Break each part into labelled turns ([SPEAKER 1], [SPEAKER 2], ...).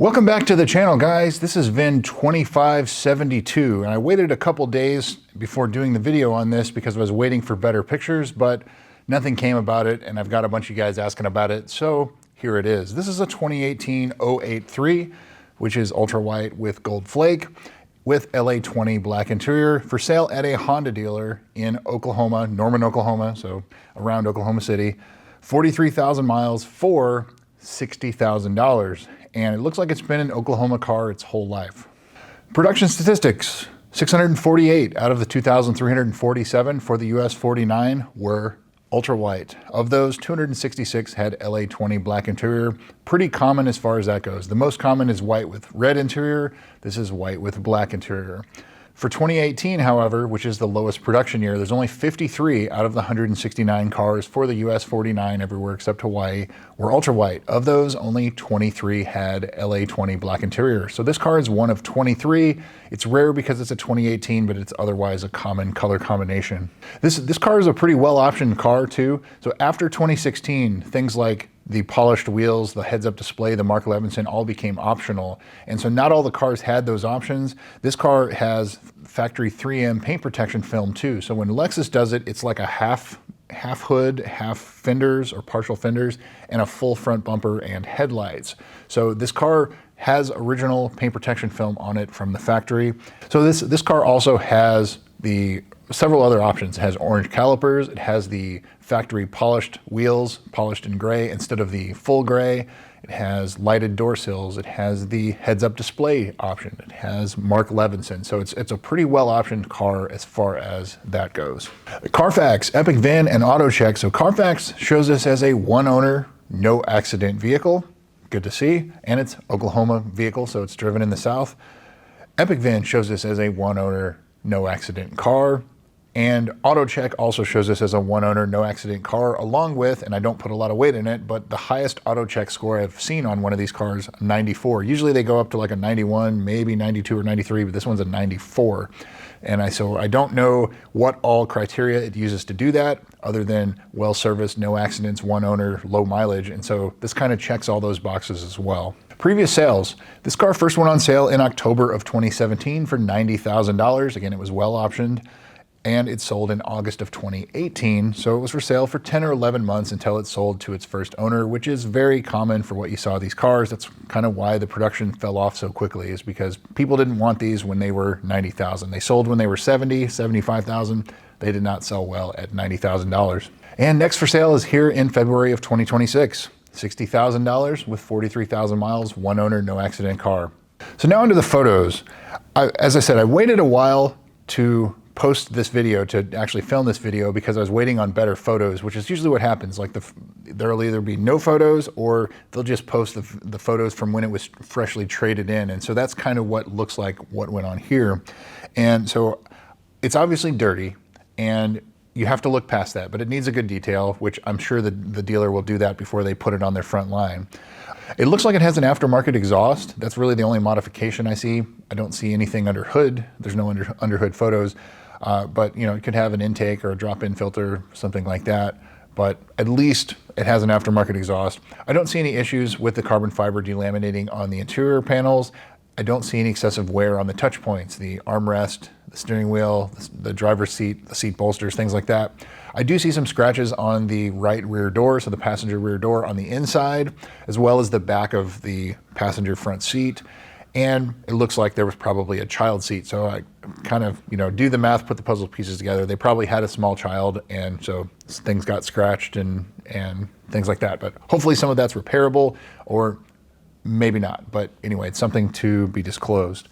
[SPEAKER 1] Welcome back to the channel, guys. This is VIN 2572, and I waited a couple days before doing the video on this because I was waiting for better pictures, but nothing came about it, and I've got a bunch of you guys asking about it, so here it is. This is a 2018 083, which is ultra white with gold flake with LA20 black interior, for sale at a Honda dealer in Oklahoma, Norman, Oklahoma, so around Oklahoma City. 43,000 miles for $60,000. And it looks like it's been an Oklahoma car its whole life. Production statistics: 648 out of the 2,347 for the US 49 were ultra white. Of those, 266 had LA20 black interior. Pretty common as far as that goes. The most common is white with red interior. This is white with black interior. For 2018, however, which is the lowest production year, there's only 53 out of the 169 cars for the US 49 everywhere except Hawaii were ultra white. Of those, only 23 had LA20 black interior. So this car is one of 23. It's rare because it's a 2018, but it's otherwise a common color combination. This car is a pretty well-optioned car too. So after 2016, things like the polished wheels, the heads-up display, the Mark Levinson all became optional. And so not all the cars had those options. This car has factory 3M paint protection film too. So when Lexus does it, it's like a half hood, half fenders or partial fenders, and a full front bumper and headlights. So this car has original paint protection film on it from the factory. So this car also has several other options. It has orange calipers, it has the factory polished wheels, polished in gray instead of the full gray. It has lighted door sills, it has the heads-up display option, it has Mark Levinson. So it's a pretty well-optioned car as far as that goes. Carfax, Epic VIN, and AutoCheck. So Carfax shows this as a one-owner, no accident vehicle. Good to see. And it's Oklahoma vehicle, so it's driven in the South. Epic VIN shows this as a one-owner, no accident car. And AutoCheck also shows this as a one-owner, no accident car, along with, and I don't put a lot of weight in it, but the highest AutoCheck score I've seen on one of these cars, 94. Usually they go up to like a 91, maybe 92 or 93, but this one's a 94. And so I don't know what all criteria it uses to do that, other than well-serviced, no accidents, one owner, low mileage. And so this kind of checks all those boxes as well. Previous sales. This car first went on sale in October of 2017 for $90,000. Again, it was well optioned. And it sold in August of 2018, so it was for sale for 10 or 11 months until it sold to its first owner, which is very common for what you saw these cars. That's kind of why the production fell off so quickly, is because people didn't want these when they were 90,000. They sold when they were 70, 75,000. They did not sell well at $90,000. And next for sale is here in February of 2026. $60,000 with 43,000 miles, one owner, no accident car. So now onto the photos. As I said, I waited a while to post this video, to actually film this video, because I was waiting on better photos, which is usually what happens. Like there'll either be no photos or they'll just post the photos from when it was freshly traded in. And so that's kind of what looks like what went on here. And so it's obviously dirty and you have to look past that, but it needs a good detail, which I'm sure the dealer will do that before they put it on their front line. It looks like it has an aftermarket exhaust. That's really the only modification I see. I don't see anything under hood. There's no under hood photos. But you know, it could have an intake or a drop-in filter, something like that. But at least it has an aftermarket exhaust. I don't see any issues with the carbon fiber delaminating on the interior panels. I don't see any excessive wear on the touch points, the armrest, the steering wheel, the driver's seat, the seat bolsters, things like that. I do see some scratches on the right rear door, so the passenger rear door on the inside, as well as the back of the passenger front seat. And it looks like there was probably a child seat. So I kind of, do the math, put the puzzle pieces together. They probably had a small child, and so things got scratched and things like that. But hopefully some of that's repairable, or maybe not. But anyway, it's something to be disclosed.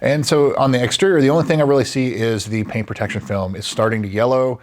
[SPEAKER 1] And so on the exterior, the only thing I really see is the paint protection film. It's starting to yellow.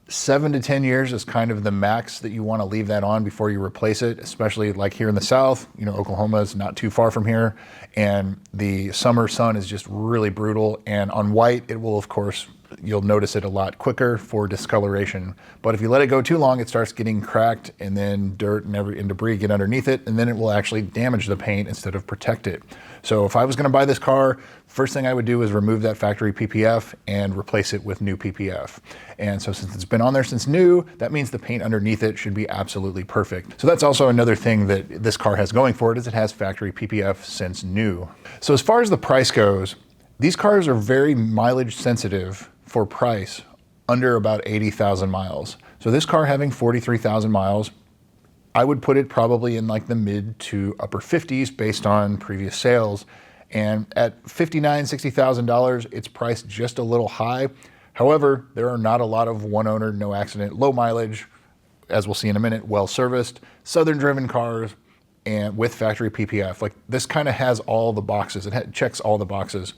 [SPEAKER 1] 7 to 10 years is kind of the max that you want to leave that on before you replace it, especially like here in the South. Oklahoma is not too far from here, and the summer sun is just really brutal. And on white, it will of course you'll notice it a lot quicker for discoloration. But if you let it go too long, it starts getting cracked, and then dirt and debris get underneath it, and then it will actually damage the paint instead of protect it. So if I was gonna buy this car, first thing I would do is remove that factory PPF and replace it with new PPF. And so since it's been on there since new, that means the paint underneath it should be absolutely perfect. So that's also another thing that this car has going for it, is it has factory PPF since new. So as far as the price goes, these cars are very mileage sensitive for price under about 80,000 miles. So this car having 43,000 miles, I would put it probably in like the mid to upper 50s based on previous sales. And at $59,000, $60,000, it's priced just a little high. However, there are not a lot of one owner, no accident, low mileage, as we'll see in a minute, well serviced, southern driven cars and with factory PPF. Like this kind of has all the boxes. It checks all the boxes.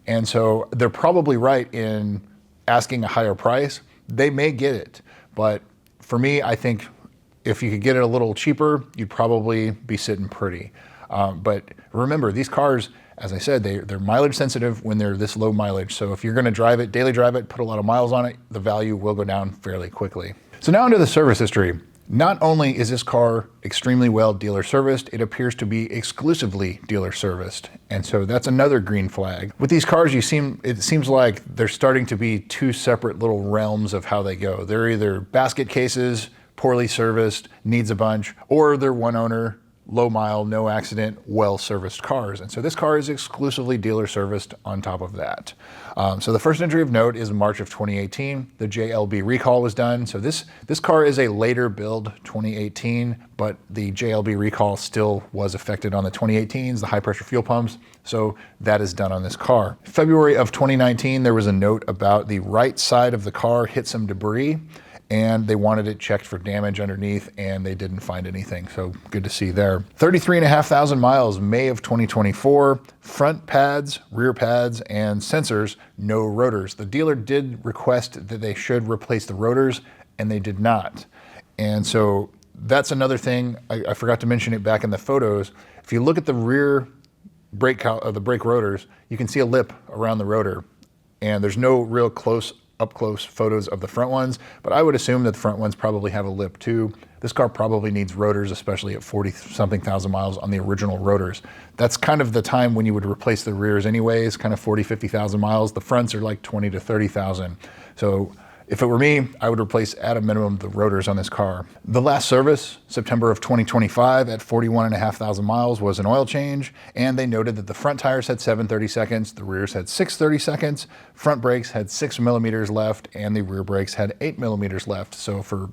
[SPEAKER 1] And so they're probably right in asking a higher price. They may get it, but for me, I think if you could get it a little cheaper, you'd probably be sitting pretty. But remember, these cars, as I said, they're mileage sensitive when they're this low mileage. So if you're gonna drive it, daily drive it, put a lot of miles on it, the value will go down fairly quickly. So now into the service history. Not only is this car extremely well dealer serviced, it appears to be exclusively dealer serviced. And so that's another green flag. With these cars, it seems like they're starting to be two separate little realms of how they go. They're either basket cases, poorly serviced, needs a bunch, or they're one owner, low mile, no accident, well-serviced cars. And so this car is exclusively dealer serviced on top of that. So the first entry of note is March of 2018. The JLB recall was done. So this car is a later build, 2018, but the JLB recall still was affected on the 2018s, the high pressure fuel pumps. So that is done on this car. February of 2019, there was a note about the right side of the car hit some debris, and they wanted it checked for damage underneath, and they didn't find anything. So good to see there. 33,500 miles, May of 2024. Front pads, rear pads, and sensors, no rotors. The dealer did request that they should replace the rotors, and they did not. And so that's another thing. I forgot to mention it back in the photos. If you look at the rear brake rotors, you can see a lip around the rotor, and there's no real up close photos of the front ones, but I would assume that the front ones probably have a lip too. This car probably needs rotors, especially at 40-something thousand miles on the original rotors. That's kind of the time when you would replace the rears anyways, kind of 40, 50,000 miles. The fronts are like 20 to 30,000. So if it were me, I would replace at a minimum the rotors on this car. The last service, September of 2025 at 41,500 miles, was an oil change, and they noted that the front tires had 7/30 seconds, the rears had 6/30 seconds, front brakes had 6 millimeters left, and the rear brakes had 8 millimeters left. So for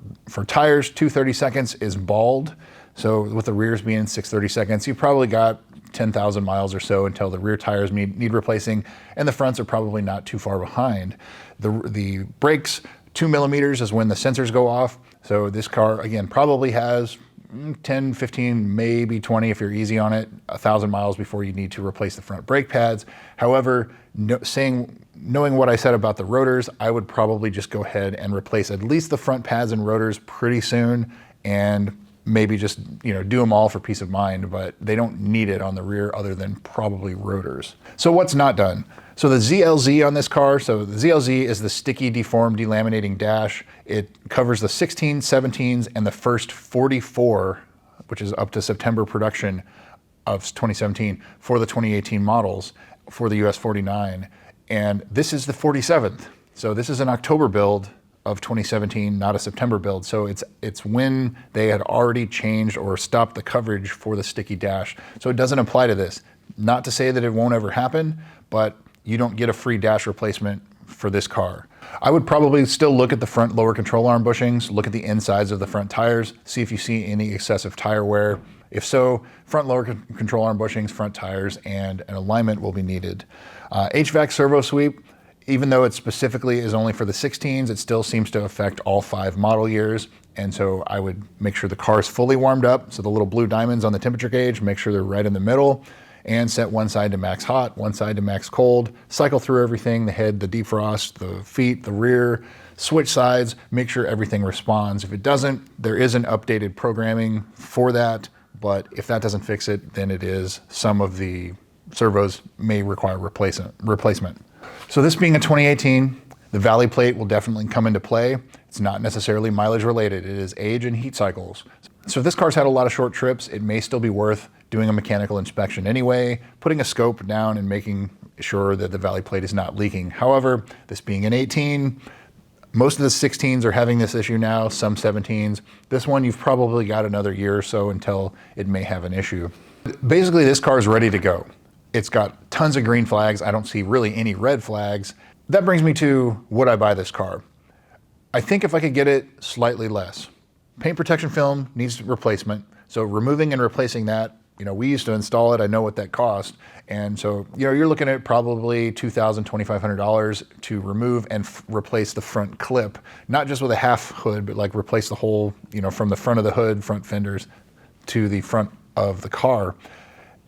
[SPEAKER 1] tires, 2/30 seconds is bald. So with the rears being 6/30 seconds, you probably got 10,000 miles or so until the rear tires need replacing, and the fronts are probably not too far behind. The brakes, 2 millimeters is when the sensors go off. So this car, again, probably has 10, 15, maybe 20 if you're easy on it, 1,000 miles before you need to replace the front brake pads. However, knowing what I said about the rotors, I would probably just go ahead and replace at least the front pads and rotors pretty soon, and maybe just do them all for peace of mind, but they don't need it on the rear other than probably rotors. So what's not done? So the ZLZ on this car, so the ZLZ is the sticky deformed delaminating dash. It covers the 16s, 17s, and the first 44, which is up to September production of 2017 for the 2018 models for the US 49. And this is the 47th. So this is an October build of 2017, not a September build. So it's when they had already changed or stopped the coverage for the sticky dash. So it doesn't apply to this. Not to say that it won't ever happen, but you don't get a free dash replacement for this car. I would probably still look at the front lower control arm bushings, look at the insides of the front tires, see if you see any excessive tire wear. If so, front lower control arm bushings, front tires, and an alignment will be needed. HVAC servo sweep, even though it specifically is only for the 16s, it still seems to affect all 5 model years. And so I would make sure the car is fully warmed up. So the little blue diamonds on the temperature gauge, make sure they're right in the middle, and set one side to max hot, one side to max cold. Cycle through everything, the head, the defrost, the feet, the rear, switch sides, make sure everything responds. If it doesn't, there is an updated programming for that, but if that doesn't fix it, then it is some of the servos may require replacement. So this being a 2018, The valley plate will definitely come into play. It's not necessarily mileage related. It is age and heat cycles. So if this car's had a lot of short trips, it may still be worth doing a mechanical inspection anyway, putting a scope down and making sure that the valley plate is not leaking. However, this being an 18, most of the 16s are having this issue now, some 17s. This one, you've probably got another year or so until it may have an issue. Basically, this car is ready to go. It's got tons of green flags. I don't see really any red flags. That brings me to, would I buy this car? I think if I could get it slightly less. Paint protection film needs replacement. So removing and replacing that, we used to install it. I know what that cost. And so, you're looking at probably $2,000, $2,500 to remove and replace the front clip, not just with a half hood, but like replace the whole, from the front of the hood, front fenders to the front of the car.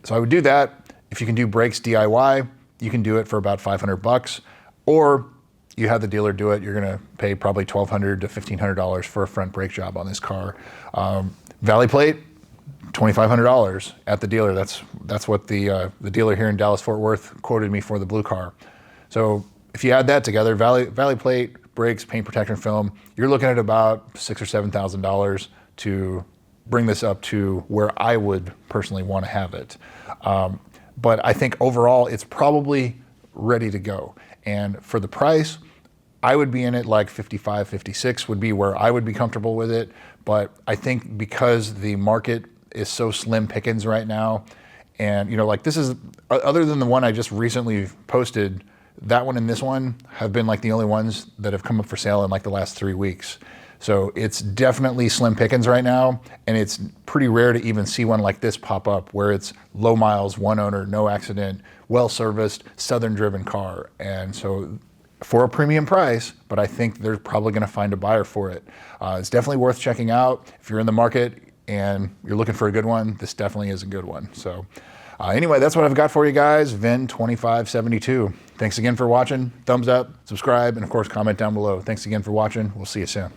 [SPEAKER 1] So I would do that. If you can do brakes DIY, you can do it for about $500, or you have the dealer do it. You're going to pay probably $1,200 to $1,500 for a front brake job on this car. Valley plate, $2,500 at the dealer. That's what the dealer here in Dallas Fort Worth quoted me for the blue car. So if you add that together, valley plate, brakes, paint protection film, you're looking at about $6,000 or $7,000 to bring this up to where I would personally want to have it. But I think overall it's probably ready to go. And for the price, I would be in it like 55, 56 would be where I would be comfortable with it. But I think because the market is so slim pickings right now, and like this is, other than the one I just recently posted, that one and this one have been like the only ones that have come up for sale in like the last 3 weeks. So it's definitely slim pickings right now, and it's pretty rare to even see one like this pop up where it's low miles, one owner, no accident, well serviced, southern driven car. And so for a premium price, but I think they're probably going to find a buyer for it. It's definitely worth checking out. If you're in the market and you're looking for a good one, this definitely is a good one. So anyway, that's what I've got for you guys, Vin2572. Thanks again for watching. Thumbs up, subscribe, and of course, comment down below. Thanks again for watching. We'll see you soon.